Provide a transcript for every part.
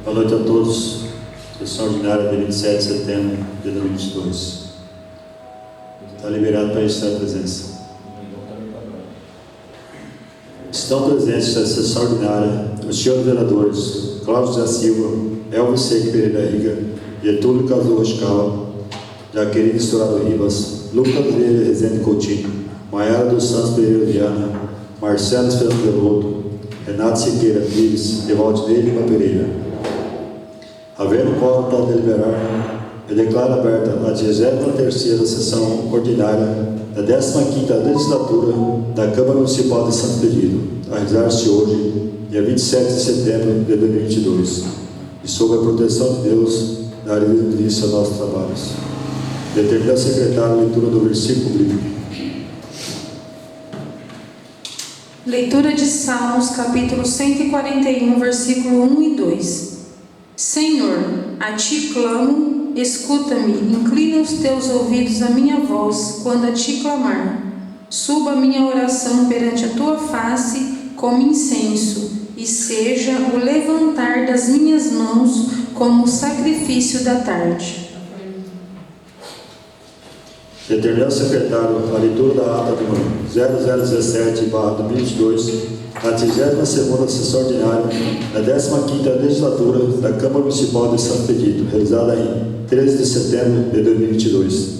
Boa noite a todos. Sessão ordinária de 27 de setembro de 2022. Está liberado para registrar a presença. Estão presentes nesta sessão ordinária os senhores vereadores Cláudio da Silva, Elvis Seque Pereira Riga, Getúlio Cazu Roscal, Jaqueline Estourado Ribas, Lucas Vieira Rezende Coutinho, Maiara dos Santos Pereira Viana, Marcelo Fernando Veloto, Renato Siqueira Pires e Valdinei Lima Pereira. Havendo quórum para deliberar, eu declaro aberta a 23ª sessão ordinária da 15ª legislatura da Câmara Municipal de Santo Expedito, a realizar-se hoje, dia 27 de setembro de 2022, e sob a proteção de Deus, daremos início aos nossos trabalhos. Determina o secretário a leitura do versículo bíblico. Leitura de Salmos, capítulo 141, versículo 1 e 2. Senhor, a Ti clamo, escuta-me, inclina os Teus ouvidos à minha voz, quando a Ti clamar. Suba a minha oração perante a Tua face como incenso, e seja o levantar das minhas mãos como o sacrifício da tarde. Determinar o secretário a leitura da ata número 0017/2022, da 32ª sessão ordinária da 15ª legislatura da Câmara Municipal de Santo Expedito, realizada em 13 de setembro de 2022.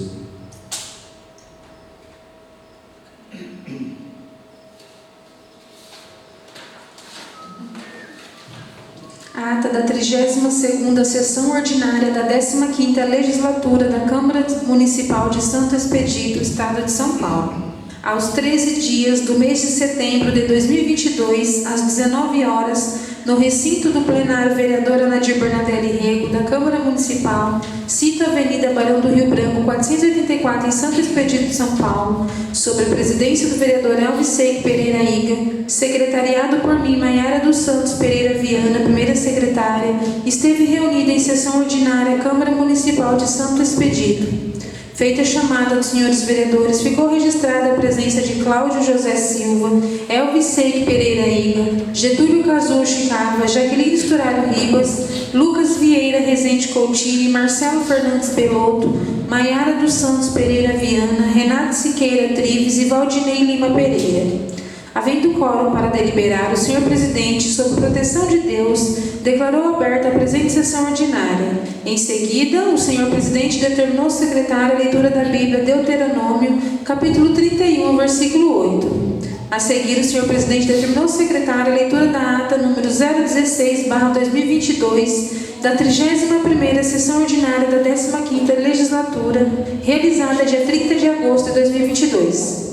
A ata da 32ª sessão ordinária da 15ª legislatura da Câmara Municipal de Santo Expedito, Estado de São Paulo. Aos 13 dias do mês de setembro de 2022, às 19 horas, no recinto do plenário vereadora Nadir Bernardelli Rego, da Câmara Municipal, sito Avenida Barão do Rio Branco, 484, em Santo Expedito, São Paulo, sob a presidência do vereador Elvis Seque Pereira Iga, secretariado por mim, Maiara dos Santos Pereira Viana, primeira secretária, esteve reunida em sessão ordinária Câmara Municipal de Santo Expedito. Feita a chamada dos senhores vereadores, ficou registrada a presença de Cláudio José Silva, Elvis Seque Pereira Iga, Getúlio Cazu Chicava, Jaqueline Estourado Ribas, Lucas Vieira Rezende Coutinho, Marcelo Fernandes Peloto, Maiara dos Santos Pereira Viana, Renato Siqueira Trives e Valdinei Lima Pereira. Havendo quórum para deliberar, o senhor presidente, sob proteção de Deus, declarou aberta a presente sessão ordinária. Em seguida, o senhor presidente determinou ao secretário a leitura da Bíblia Deuteronômio, capítulo 31, versículo 8. A seguir, o senhor presidente determinou ao secretário a leitura da ata número 016/2022, da 31ª sessão ordinária da 15ª legislatura, realizada dia 30 de agosto de 2022.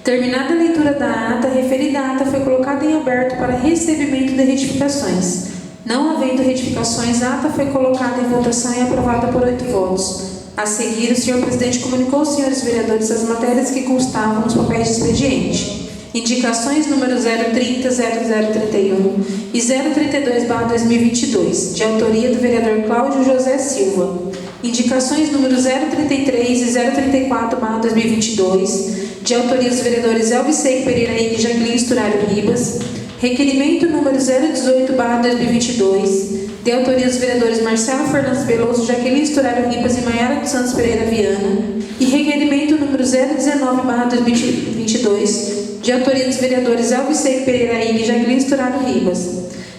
Terminada a leitura da ata, a referida ata foi colocada em aberto para recebimento de retificações. Não havendo retificações, a ata foi colocada em votação e aprovada por 8 votos. A seguir, o senhor presidente comunicou aos senhores vereadores as matérias que constavam nos papéis de expediente. Indicações número 030, 0031 e 032/2022, de autoria do vereador Cláudio José Silva. Indicações número 033 e 034/2022, de autoria dos vereadores Elvis Seque Pereira e Jaqueline Estourado Ribas. Requerimento número 018/2022, de autoria dos vereadores Marcelo Fernandes Veloso, Jaqueline Estourado Ribas e Maiara dos Santos Pereira Viana. E requerimento número 019/2022, de autoria dos vereadores Elvis Seque Pereira e Jaqueline Estourado Ribas.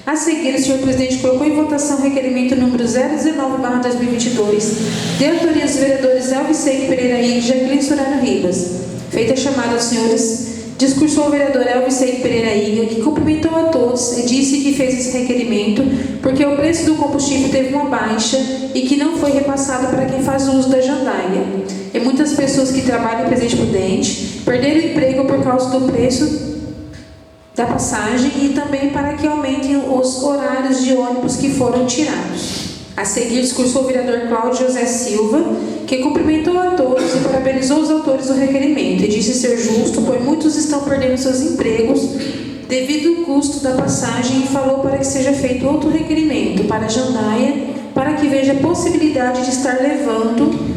A seguir, o senhor presidente colocou em votação o requerimento número 019/2022, de autoria dos vereadores Elvis Seque Pereira e Jaqueline Estourado Ribas. Feita a chamada aos senhores, discursou o vereador Elvis Seque Pereira Iga, que cumprimentou a todos e disse que fez esse requerimento porque o preço do combustível teve uma baixa e que não foi repassado para quem faz uso da jandaia. E muitas pessoas que trabalham em Presidente Prudente perderam o emprego por causa do preço da passagem e também para que aumentem os horários de ônibus que foram tirados. A seguir, discursou o vereador Cláudio José Silva, que cumprimentou a todos e parabenizou os autores do requerimento e disse ser justo, pois muitos estão perdendo seus empregos devido ao custo da passagem, e falou para que seja feito outro requerimento para a jandaia, para que veja a possibilidade de estar levando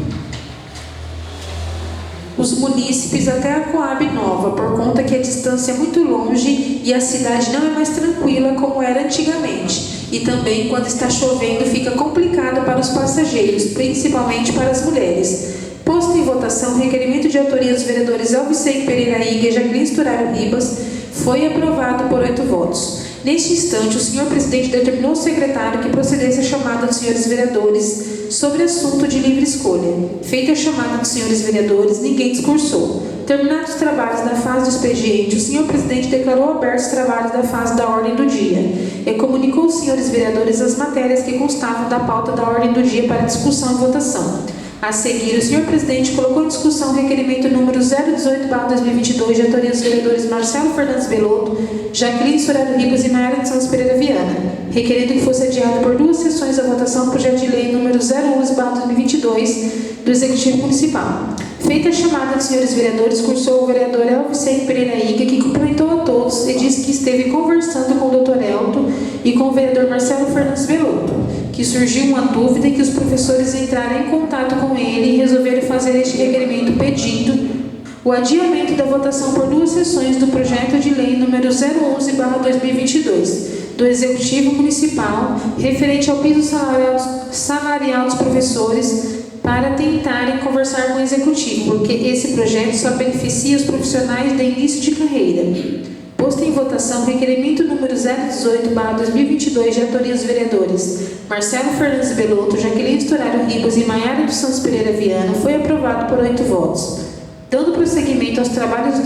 os munícipes até a Coab Nova, por conta que a distância é muito longe e a cidade não é mais tranquila como era antigamente. e também quando está chovendo fica complicado para os passageiros, principalmente para as mulheres. Posto em votação, o requerimento de autoria dos vereadores Elvisei Pereira Iga e Jacqueline Sturaro Ribas foi aprovado por 8 votos. Neste instante, o senhor presidente determinou ao secretário que procedesse a chamada dos senhores vereadores sobre assunto de livre escolha. Feita a chamada dos senhores vereadores, ninguém discursou. Terminados os trabalhos da fase do expediente, o senhor presidente declarou abertos os trabalhos da fase da ordem do dia e comunicou aos senhores vereadores as matérias que constavam da pauta da ordem do dia para discussão e votação. A seguir, o senhor presidente colocou em discussão o requerimento número 018/2022 de autoria dos vereadores Marcelo Fernandes Belotto, Jacqueline Sturaro Ribas e Maiara de Santos Pereira Viana, requerendo que fosse adiado por 2 sessões a votação do projeto de lei número 011/2022 do Executivo Municipal. Feita a chamada dos senhores vereadores, cursou o vereador Elvisei Pereira Iga, que cumprimentou a todos e disse que esteve conversando com o Dr. Elton e com o vereador Marcelo Fernandes Belotto, que surgiu uma dúvida e que os professores entraram em contato com ele e resolveram fazer este requerimento pedindo o adiamento da votação por 2 sessões do projeto de lei número 011/2022 do Executivo Municipal referente ao piso salarial dos professores para tentarem conversar com o Executivo, porque esse projeto só beneficia os profissionais de início de carreira. Posto em votação, o requerimento número 018/2022 de autoria dos vereadores Marcelo Fernandes Belotto, Jacqueline Sturaro Ribas e Maiara dos Santos Pereira Viana foi aprovado por 8 votos. Dando prosseguimento aos trabalhos,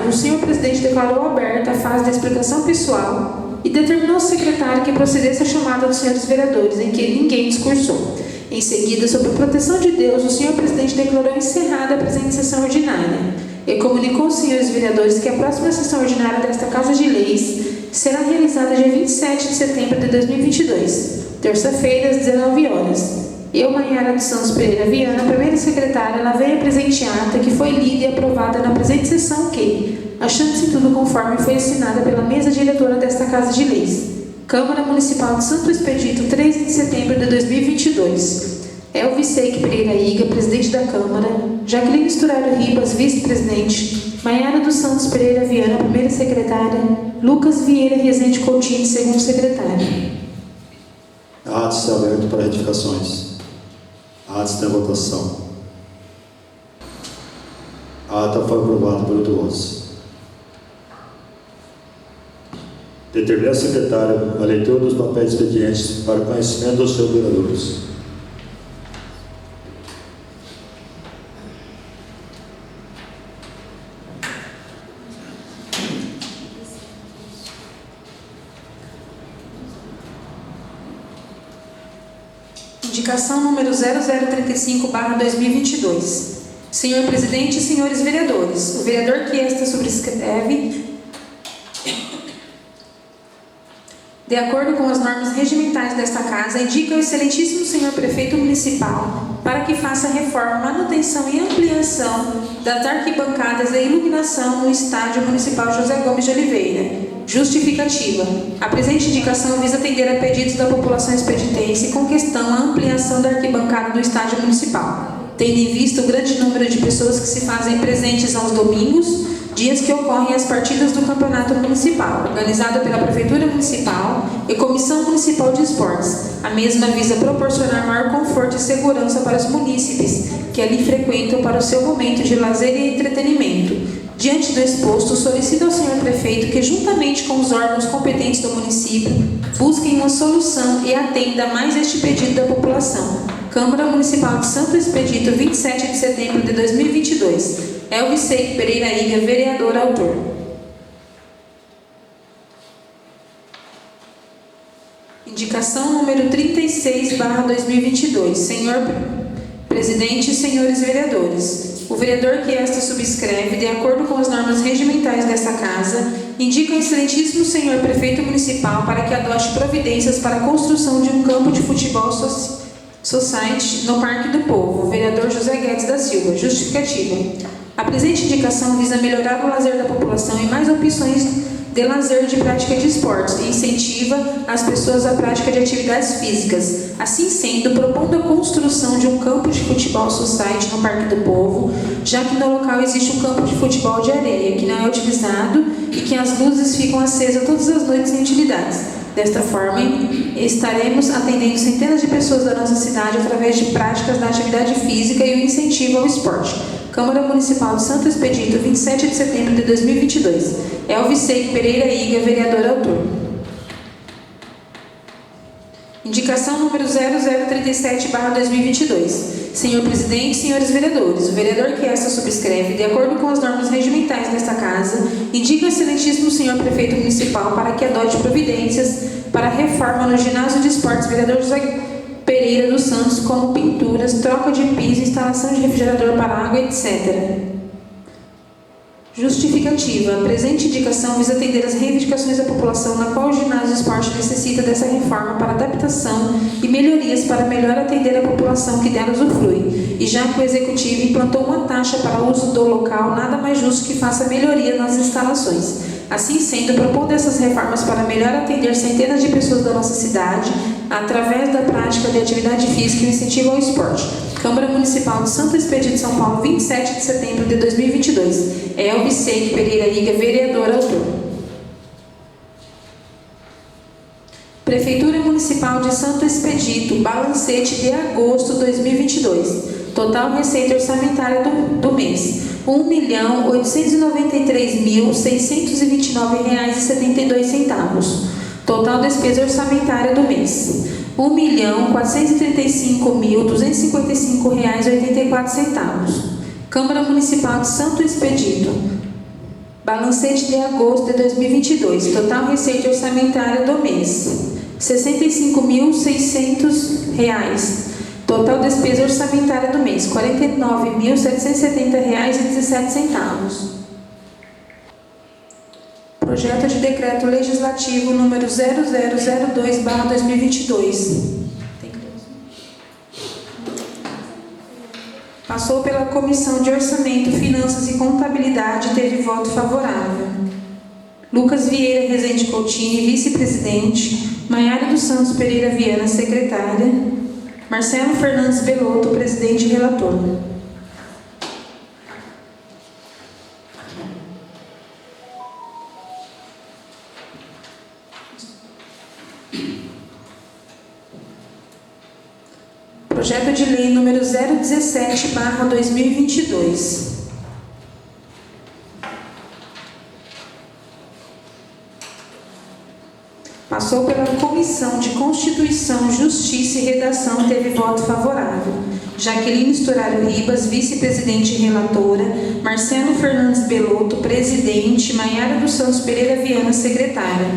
o senhor presidente declarou aberta a fase da explicação pessoal e determinou ao secretário que procedesse a chamada dos senhores vereadores, em que ninguém discursou. Em seguida, sob a proteção de Deus, o senhor presidente declarou encerrada a presente sessão ordinária e comunicou aos senhores vereadores que a próxima sessão ordinária desta Casa de Leis será realizada dia 27 de setembro de 2022, terça-feira, às 19 horas. Eu, Maiara dos Santos Pereira Viana, primeira secretária, lavei a presente ata que foi lida e aprovada na presente sessão que, achando-se tudo conforme, foi assinada pela mesa diretora desta Casa de Leis. Câmara Municipal de Santo Expedito, 13 de setembro de 2022. Elvisei Pereira Iga, presidente da Câmara. Jacqueline Sturaro Ribas, vice-presidente. Maiara dos Santos Pereira Viana, primeira secretária. Lucas Vieira Rezende Coutinho, segundo secretário. A ata está aberta para retificações. A ata está em votação. A ata foi aprovada por 8 votos. Determina a secretária a leitura dos papéis expedientes para conhecimento dos seus vereadores. Indicação número 0035/2022. Senhor presidente e senhores vereadores, o vereador que esta subscreve, de acordo com as normas regimentais desta Casa, indica ao excelentíssimo senhor prefeito municipal para que faça reforma, manutenção e ampliação das arquibancadas e iluminação no Estádio Municipal José Gomes de Oliveira. Justificativa. A presente indicação visa atender a pedidos da população expeditense com questão à ampliação da arquibancada do Estádio Municipal, tendo em vista o grande número de pessoas que se fazem presentes aos domingos, dias que ocorrem as partidas do Campeonato Municipal, organizado pela Prefeitura Municipal e Comissão Municipal de Esportes. A mesma visa proporcionar maior conforto e segurança para os munícipes que ali frequentam para o seu momento de lazer e entretenimento. Diante do exposto, solicito ao senhor prefeito que, juntamente com os órgãos competentes do município, busquem uma solução e atenda mais este pedido da população. Câmara Municipal de Santo Expedito, 27 de setembro de 2022. Elvisei Pereira Iga, vereador, autor. Indicação número 36/2022. Senhor presidente e senhores vereadores, o vereador que esta subscreve, de acordo com as normas regimentais desta Casa, indica ao excelentíssimo senhor prefeito municipal para que adote providências para a construção de um campo de futebol society no Parque do Povo. Vereador José Guedes da Silva. Justificativa. A presente indicação visa melhorar o lazer da população e mais opções de lazer de prática de esportes e incentiva as pessoas à prática de atividades físicas. Assim sendo, propondo a construção de um campo de futebol society no Parque do Povo, já que no local existe um campo de futebol de areia, que não é utilizado e que as luzes ficam acesas todas as noites sem utilidades. Desta forma, estaremos atendendo centenas de pessoas da nossa cidade através de práticas da atividade física e o incentivo ao esporte. Câmara Municipal de Santo Expedito, 27 de setembro de 2022. Elvis Seik Pereira Iga, vereador autor. Indicação número 0037/2022. Senhor Presidente, senhores vereadores, o vereador que esta subscreve, de acordo com as normas regimentais desta Casa, indica ao excelentíssimo senhor Prefeito Municipal para que adote providências para a reforma no ginásio de esportes vereador José Pereira dos Santos, como pinturas, troca de piso, instalação de refrigerador para água, etc. Justificativa. A presente indicação visa atender às reivindicações da população na qual o ginásio de esporte necessita dessa reforma para adaptação e melhorias para melhor atender a população que dela usufrui. E já que o Executivo implantou uma taxa para o uso do local, nada mais justo que faça melhoria nas instalações. Assim sendo, propondo essas reformas para melhor atender centenas de pessoas da nossa cidade, através da prática de atividade física e o incentivo ao esporte. Câmara Municipal de Santo Expedito, São Paulo, 27 de setembro de 2022. Elvis Seik Pereira Iga, vereador autor. Prefeitura Municipal de Santo Expedito, balancete de agosto de 2022. Total receita orçamentária do mês: R$ 1.893.629,72. Total despesa orçamentária do mês: R$ 1.435.255,84. Câmara Municipal de Santo Expedito, balancete de agosto de 2022. Total receita orçamentária do mês: R$ 65.600. Total despesa orçamentária do mês: R$ 49.770,17. Projeto de Decreto Legislativo número 0002/2022. Passou pela Comissão de Orçamento, Finanças e Contabilidade e teve voto favorável. Lucas Vieira Rezende Coutinho, vice-presidente. Maiara dos Santos Pereira Viana, secretária. Marcelo Fernandes Belotto, presidente e relator. Projeto de Lei número 017/2022. Passou pela Comissão de Constituição, Justiça e Redação e teve voto favorável. Jaqueline Sturaro Ribas, vice-presidente e relatora. Marcelo Fernandes Belotto, presidente. Maiara dos Santos Pereira Viana, secretária.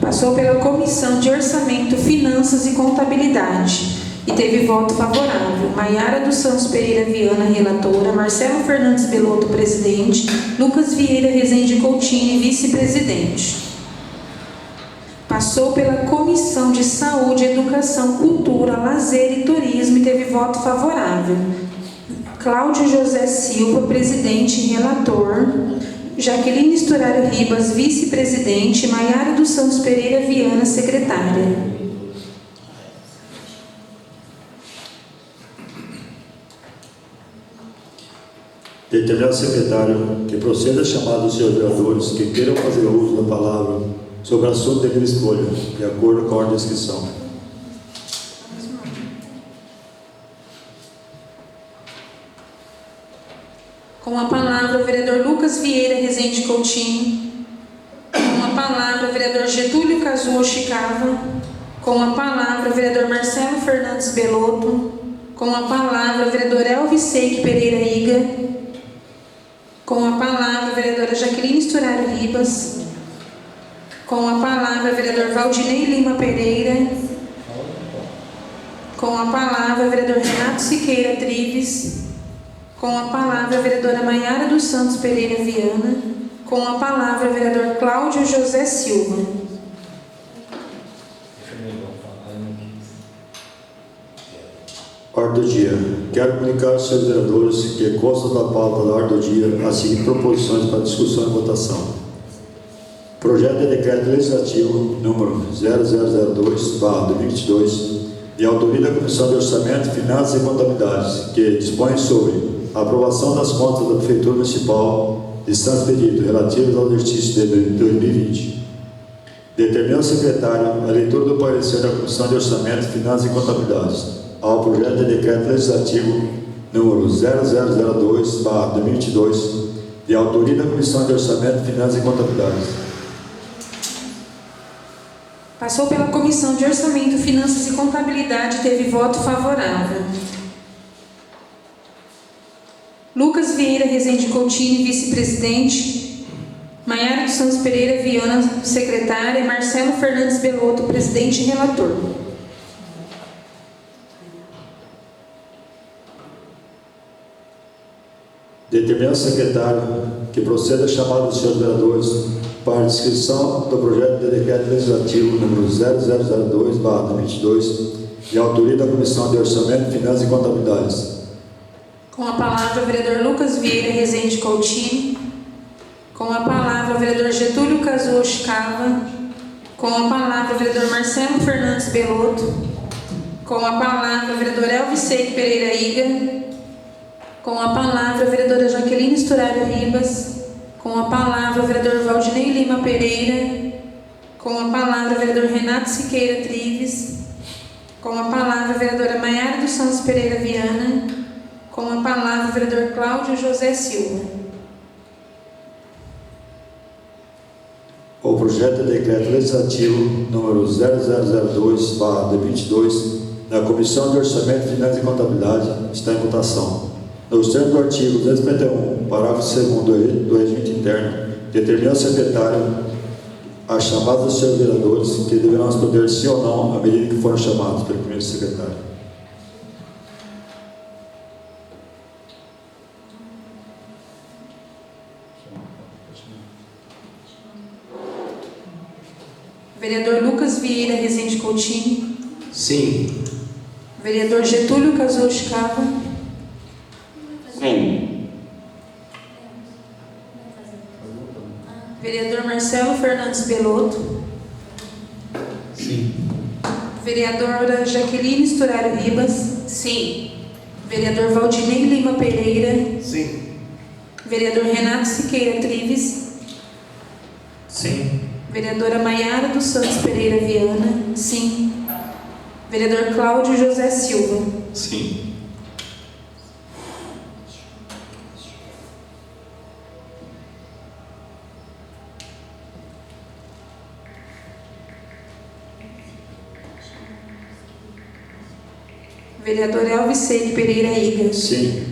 Passou pela Comissão de Orçamento, Finanças e Contabilidade e teve voto favorável. Maiara dos Santos Pereira Viana, relatora. Marcelo Fernandes Belotto, presidente. Lucas Vieira Rezende Coutinho, vice-presidente. Passou pela Comissão de Saúde, Educação, Cultura, Lazer e Turismo e teve voto favorável. Cláudio José Silva, presidente e relator. Jaqueline Sturaro Ribas, vice-presidente. Maiara dos Santos Pereira Viana, secretária. Determinado secretário que proceda a chamar os senhores vereadores que queiram fazer uso da palavra sobre o assunto de livre escolha, de acordo com a ordem de inscrição. Com a palavra, o vereador Lucas Vieira Rezende Coutinho. Com a palavra, o vereador Getúlio Kazuo Chicava. Com a palavra, o vereador Marcelo Fernandes Belotto. Com a palavra, o vereador Elvis Seik Pereira Iga. Com a palavra, a vereadora Jaqueline Sturaro Ribas. Com a palavra, o vereador Valdinei Lima Pereira. Com a palavra, o vereador Renato Siqueira Trives. Com a palavra, a vereadora Maiara dos Santos Pereira Viana. Com a palavra, o vereador Cláudio José Silva. Ordem do dia. Quero comunicar aos senhores vereadores que constam da pauta da ordem do dia as seguintes proposições para discussão e votação. Projeto de decreto legislativo número 0002/2022, de autoria da Comissão de Orçamento, Finanças e Contabilidade, que dispõe sobre a aprovação das contas da Prefeitura Municipal de Santo Expedito relativas ao exercício de 2020. Determina o secretário a leitura do parecer da Comissão de Orçamento, Finanças e Contabilidade ao projeto de decreto legislativo número 0002/2022, de autoria da Comissão de Orçamento, Finanças e Contabilidade. Passou pela Comissão de Orçamento, Finanças e Contabilidade e teve voto favorável. Lucas Vieira Rezende Coutinho, vice-presidente. Maiara dos Santos Pereira Viana, secretária. Marcelo Fernandes Belotto, presidente e relator. Determina o secretário que proceda a chamada dos senhores vereadores para a discussão do projeto de decreto legislativo número 0002/2022, de autoria da Comissão de Orçamento, Finanças e Contabilidade. Com a palavra o vereador Lucas Vieira Rezende Coutinho. Com a palavra o vereador Getúlio Kazuo Cava. Com a palavra o vereador Marcelo Fernandes Belotto. Com a palavra o vereador Elvisei Pereira Iga. Com a palavra a vereadora Jaqueline Sturaro Ribas. Com a palavra o vereador Valdinei Lima Pereira. Com a palavra o vereador Renato Siqueira Trives. Com a palavra a vereadora Maiara dos Santos Pereira Viana. Com a palavra o vereador Cláudio José Silva. O projeto de decreto legislativo número 0002/2022, da Comissão de Orçamento, Finanças e Contabilidade, está em votação. Nos termos do artigo 251, parágrafo 2º do regimento interno, determina o secretário a chamada dos senhores vereadores, que deverão responder sim ou não à medida que forem chamados pelo primeiro secretário. Vereador Lucas Vieira Rezende Coutinho. Sim. Vereador Getúlio Kazuo Cava. Sim. Vereador Marcelo Fernandes Belotto. Sim. Vereadora Jaqueline Sturaro Ribas. Sim. Vereador Valdinei Lima Pereira. Sim. Vereador Renato Siqueira Trives. Sim. Vereadora Maiara dos Santos Pereira Viana. Sim. Vereador Cláudio José Silva. Sim. Vereador Elvisei Pereira Iga. Sim.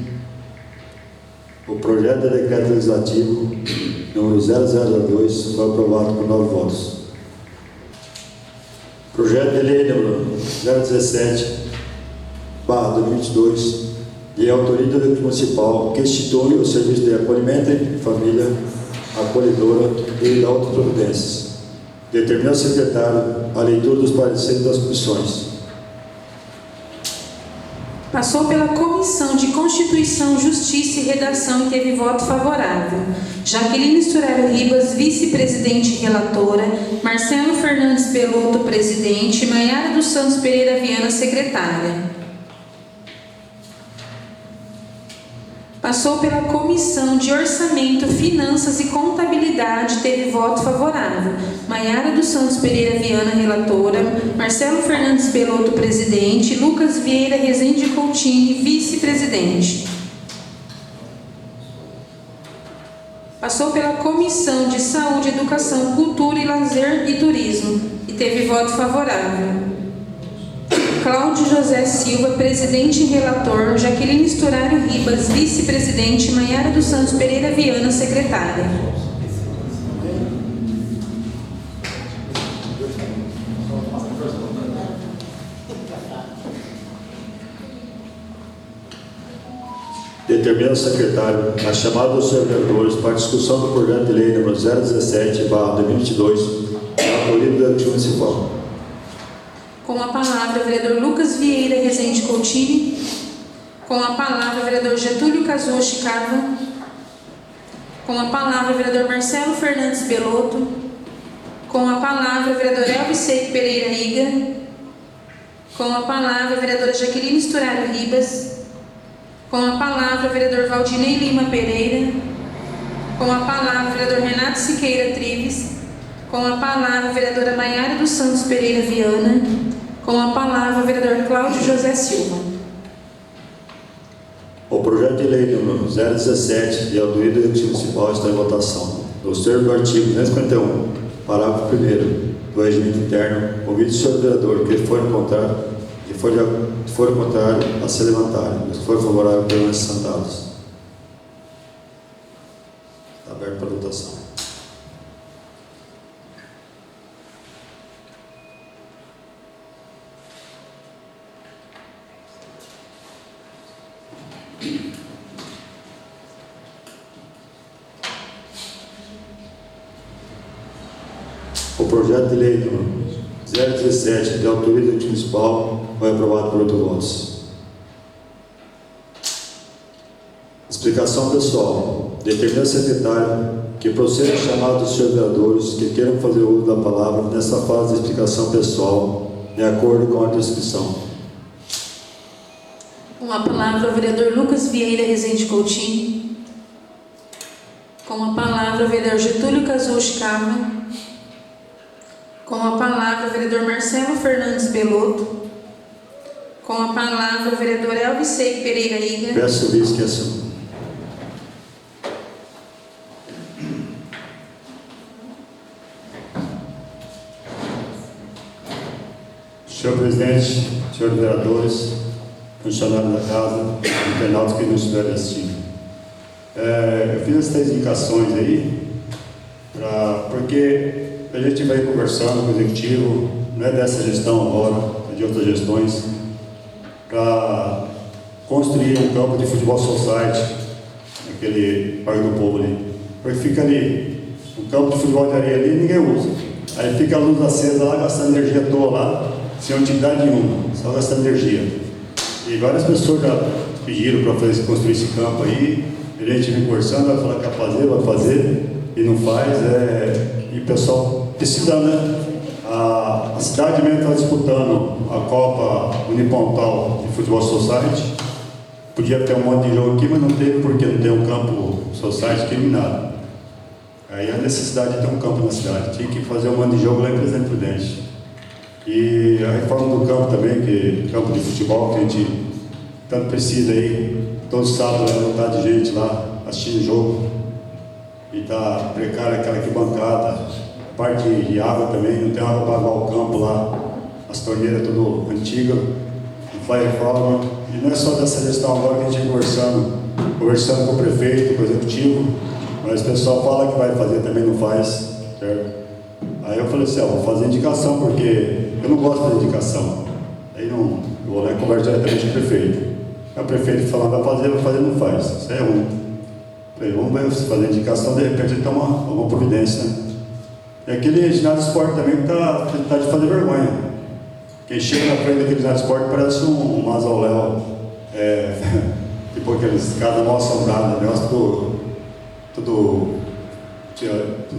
O projeto de decreto legislativo número 0002 foi aprovado por 9 votos. Projeto de lei número 017/2022, de autoria do Executivo Municipal, que institui o serviço de acolhimento em família, acolhedora e da outras providências. Determina o secretário a leitura dos pareceres das comissões. Passou pela Comissão de Constituição, Justiça e Redação e teve voto favorável. Jaqueline Sturaro Ribas, vice-presidente e relatora. Marcelo Fernandes Belotto, presidente. Maiara dos Santos Pereira Viana, secretária. Passou pela Comissão de Orçamento, Finanças e Contabilidade, teve voto favorável. Maiara dos Santos Pereira Viana, relatora. Marcelo Fernandes Belotto, presidente. Lucas Vieira Rezende Coutinho, vice-presidente. Passou pela Comissão de Saúde, Educação, Cultura e Lazer e Turismo e teve voto favorável. Cláudio José Silva, presidente e relator. Jaqueline Sturaro Ribas, vice-presidente. Maiara dos Santos Pereira Viana, secretária. Determina o secretário a chamada dos senhores vereadores para a discussão do projeto de lei número 017/2022, da autoria do Executivo Municipal. Com Com a palavra, o vereador Lucas Vieira Rezende Coutinho. Com a palavra, o vereador Getúlio Kazushi Cava. Com a palavra, o vereador Marcelo Fernandes Belotto. Com a palavra, o vereador Elvis Seco Pereira Riga. Com a palavra, a vereadora Jaqueline Sturaro Ribas. Com a palavra, o vereador Valdinei Lima Pereira. Com a palavra, o vereador Renato Siqueira Trives. Com a palavra, a vereadora Maiara dos Santos Pereira Viana. Com a palavra, o vereador Cláudio José Silva. O projeto de lei número 017 de autoria do Executivo Municipal está em votação. Nos termos do artigo 251, parágrafo 1º do regimento interno, convido o senhor vereador que for contrário a se levantarem, se for favorável, permaneçam sentados. Está aberto para votação. O projeto de lei número 017 de autoria do Executivo Municipal foi aprovado por 8 votos. Explicação pessoal. Determina o secretário que proceda a chamada dos senhores vereadores que queiram fazer uso da palavra nessa fase de explicação pessoal, de acordo com a descrição. Com a palavra, o vereador Lucas Vieira Rezende Coutinho. Com a palavra, o vereador Getúlio Kazushi Cava. Com a palavra, o vereador Marcelo Fernandes Belotto. Com a palavra, o vereador Elvis Seco Pereira Riga. Peço o vice que assuma. Senhor presidente, senhores vereadores, funcionários da casa, internautas que nos estiverem assistindo. Eu fiz essas 3 indicações aí, porque a gente vai conversando com o executivo, não é dessa gestão agora, é de outras gestões, para construir um campo de futebol society, aquele Parque do Povo ali. Porque fica ali, o campo de futebol de areia ali, ninguém usa. Aí fica a luz acesa lá, gastando energia à toa lá, sem utilidade nenhuma, só gastando energia. E várias pessoas já pediram para construir esse campo aí, a gente vem conversando, vai falar que vai fazer, e não faz, e o pessoal precisando, né? A cidade mesmo está disputando a Copa Unipontal de Futebol Society. Podia ter um monte de jogo aqui, mas não teve, porque não tem um campo Society eliminado. Aí a necessidade de ter um campo na cidade, tinha que fazer um monte de jogo lá em Presidente Prudente. E a reforma do campo também, que campo de futebol, que a gente tanto precisa aí, todo sábado vai lotar de gente lá assistindo o jogo. E está precária aquela arquibancada, parte de água também, não tem água para lavar o campo lá, as torneiras tudo antigas, não faz reforma. E não é só dessa gestão agora que a gente vai conversando com o prefeito, com o executivo, mas o pessoal fala que vai fazer, também não faz, certo? Aí eu falei assim, vou fazer indicação, porque eu não gosto de fazer indicação. Aí não, eu vou lá e converso diretamente com o prefeito. Aí o prefeito falando, vai fazer, não faz. Isso é ruim. Falei, vamos ver se fazer indicação, de repente ele toma uma providência, né? E aquele ginásio de esporte também tá de fazer vergonha. Quem chega na frente daquele ginásio de esporte parece um mausoléu, tipo aqueles casas mal assombradas, negócio tudo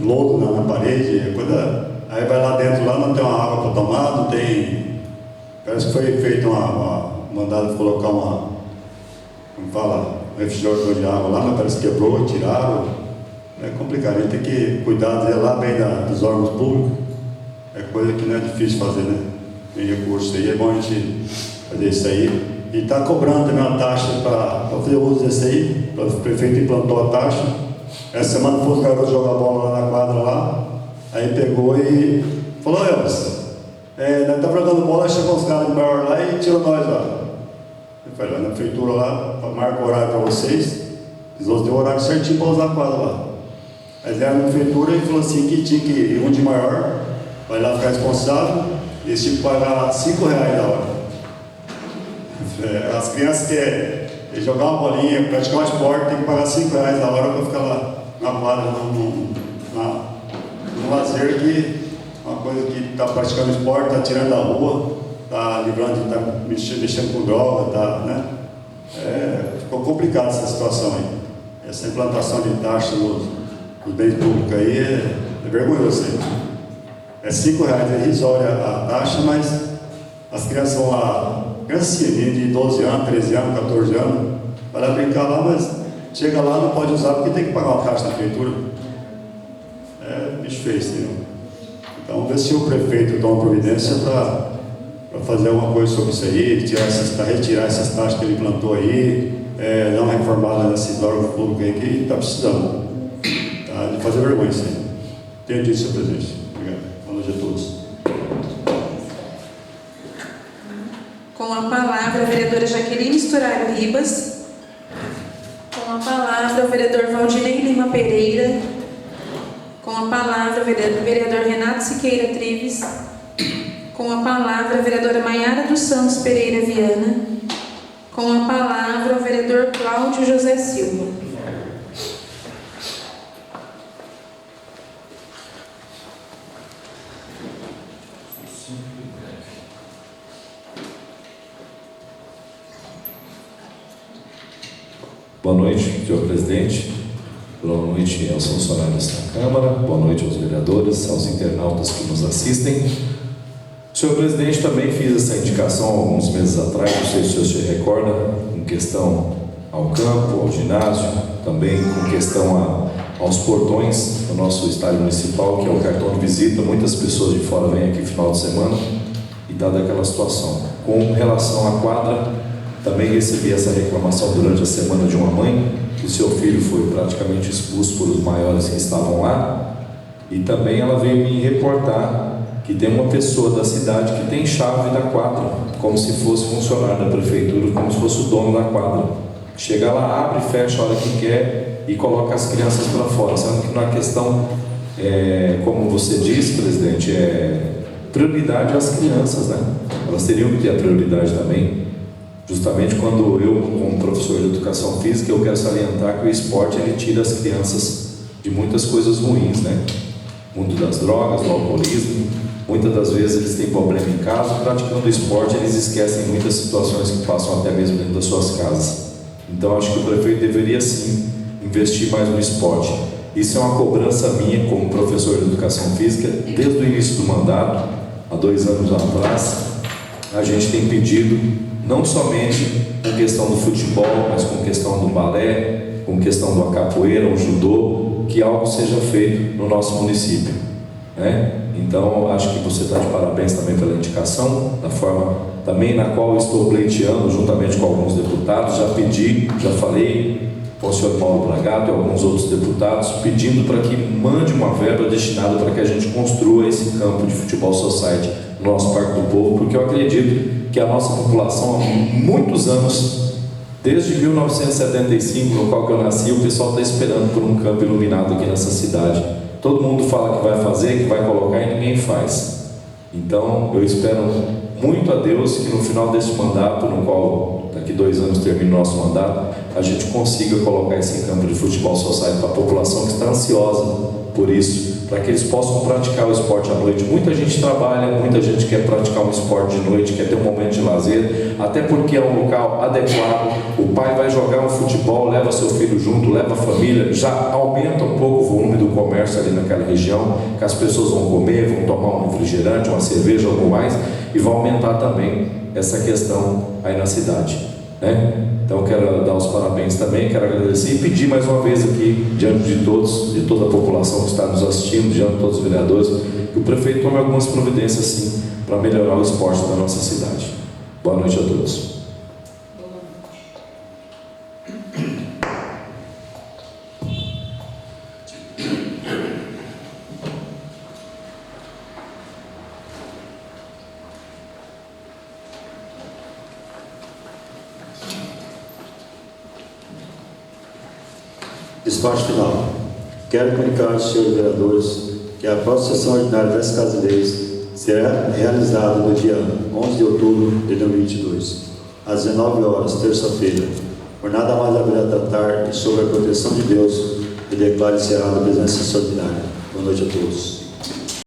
lodo na parede, aí vai lá dentro, lá não tem uma água para tomar, não tem. Parece que foi feito mandado colocar um refrigerador de água lá, mas parece que quebrou, tiraram. É complicado, a gente tem que cuidar, zelar bem dos órgãos públicos. É coisa que não é difícil fazer, né? Tem recurso aí, é bom a gente fazer isso aí. E está cobrando também uma taxa para fazer uso desse aí. O prefeito implantou a taxa. Essa semana foi os garotos jogar bola lá na quadra lá. Aí pegou e falou, Elvis, nós estamos jogando bola, chegou os caras de maior lá e tirou nós lá. Eu falei, vai na prefeitura lá, marca o horário para vocês. Eles vão ter o horário certinho para usar a quadra lá. Aí vieram na prefeitura e falou assim que tinha que ir um de maior, vai lá ficar responsável, e eles tinham que pagar R$5 na hora. As crianças querem jogar uma bolinha, praticar um esporte, tem que pagar R$5 na hora para ficar lá na quadra, no lazer, que uma coisa que está praticando esporte, está tirando da rua, está livrando de estar mexendo com droga, tá, né? Ficou complicada essa situação aí. Essa implantação de taxa nos bens públicos aí é vergonhoso aí. É R$5, é irrisória a taxa, mas as crianças vão lá, criancinha de 12 anos, 13 anos, 14 anos, vai lá brincar lá, mas chega lá não pode usar porque tem que pagar uma taxa na prefeitura. É bicho feio, entendeu? Então, ver se o prefeito toma providência para fazer alguma coisa sobre isso aí, retirar essas taxas que ele implantou aí, dar uma reformada nesse órgão público aí que está precisando, tá? De fazer vergonha isso aí. Entendi, senhor presidente. Obrigado. Boa noite a todos. Com a palavra, a vereadora Jaqueline Sturaro Ribas. Com a palavra, o vereador Valdinei Lima Pereira. Com a palavra, o vereador Renato Siqueira Trives. Com a palavra, a vereadora Maiara dos Santos Pereira Viana. Com a palavra, o vereador Cláudio José Silva. Boa noite, senhor presidente. Boa noite aos funcionários da Câmara. Boa noite aos vereadores, aos internautas que nos assistem. Senhor presidente, também fiz essa indicação alguns meses atrás, não sei se o senhor se recorda, em questão ao campo, ao ginásio, também com questão aos portões do nosso estádio municipal, que é o cartão de visita. Muitas pessoas de fora vêm aqui no final de semana e dada aquela situação. Com relação à quadra, também recebi essa reclamação durante a semana de uma mãe, que seu filho foi praticamente expulso por os maiores que estavam lá, e também ela veio me reportar que tem uma pessoa da cidade que tem chave da quadra, como se fosse funcionário da prefeitura, como se fosse o dono da quadra. Chega lá, abre, fecha a hora que quer e coloca as crianças para fora, sendo que na questão, como você disse, presidente, prioridade às crianças, né? Elas teriam que ter a prioridade também. Justamente quando eu, como professor de educação física, eu quero salientar que o esporte ele tira as crianças de muitas coisas ruins, né? Mundo das drogas, do alcoolismo. Muitas das vezes eles têm problema em casa, praticando esporte eles esquecem muitas situações que passam até mesmo dentro das suas casas. Então acho que o prefeito deveria sim investir mais no esporte. Isso é uma cobrança minha como professor de educação física desde o início do mandato, há 2 anos atrás. A gente tem pedido não somente com questão do futebol, mas com questão do balé, com questão da capoeira, o judô, que algo seja feito no nosso município, né? Então, acho que você está de parabéns também pela indicação, da forma também na qual eu estou pleiteando, juntamente com alguns deputados, já falei com o senhor Paulo Bragato e alguns outros deputados, pedindo para que mande uma verba destinada para que a gente construa esse campo de futebol society no nosso Parque do Povo, porque eu acredito que a nossa população, há muitos anos, desde 1975, no qual que eu nasci, o pessoal está esperando por um campo iluminado aqui nessa cidade. Todo mundo fala que vai fazer, que vai colocar e ninguém faz. Então, eu espero muito a Deus que no final desse mandato, no qual daqui 2 anos termina o nosso mandato, a gente consiga colocar esse campo de futebol society para a população que está ansiosa por isso, para que eles possam praticar o esporte à noite. Muita gente trabalha, muita gente quer praticar um esporte de noite, quer ter um momento de lazer, até porque é um local adequado. O pai vai jogar um futebol, leva seu filho junto, leva a família, já aumenta um pouco o volume do comércio ali naquela região, que as pessoas vão comer, vão tomar um refrigerante, uma cerveja, algo mais, e vai aumentar também essa questão aí na cidade, né? Então quero dar os parabéns também, quero agradecer e pedir mais uma vez aqui, diante de todos, de toda a população que está nos assistindo, diante de todos os vereadores, que o prefeito tome algumas providências sim, para melhorar o esporte da nossa cidade. Boa noite a todos. Despacho final. Quero comunicar aos senhores vereadores que a próxima sessão ordinária dessa Casa de Leis será realizada no dia 11 de outubro de 2022, às 19 horas, terça-feira. Por nada mais haverá tratar e sobre a proteção de Deus, e declaro encerrada a presença extraordinária. Boa noite a todos.